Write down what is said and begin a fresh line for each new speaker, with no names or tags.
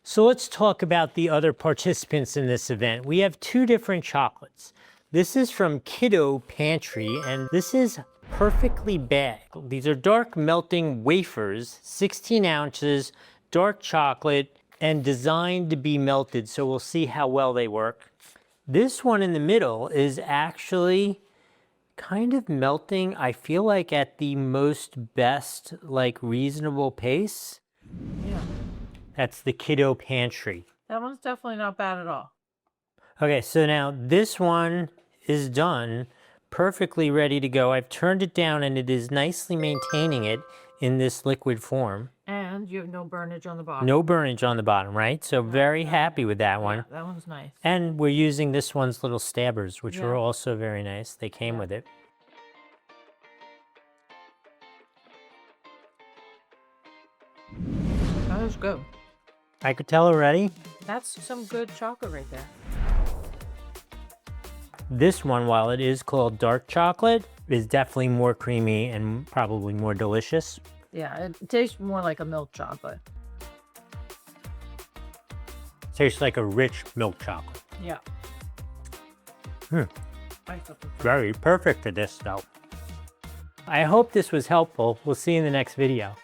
So let's talk about the other participants in this event. We have two different chocolates. This is from Kidu Pantry, and this is perfectly bagged. These are dark melting wafers, 16 ounces, dark chocolate, and designed to be melted, so we'll see how well they work. This one in the middle is actually kind of melting, I feel like at the most best, like reasonable pace.
Yeah.
That's the Kidu Pantry.
That one's definitely not bad at all.
Okay, so now this one is done, perfectly ready to go. I've turned it down and it is nicely maintaining it in this liquid form.
And you have no burnage on the bottom.
No burnage on the bottom, right? So very happy with that one.
Yeah, that one's nice.
And we're using this one's little stabbers, which are also very nice. They came with it.
That was good.
I could tell already.
That's some good chocolate right there.
This one, while it is called dark chocolate, is definitely more creamy and probably more delicious.
Yeah, it tastes more like a milk chocolate.
Tastes like a rich milk chocolate.
Yeah.
Very perfect for this though. I hope this was helpful. We'll see you in the next video.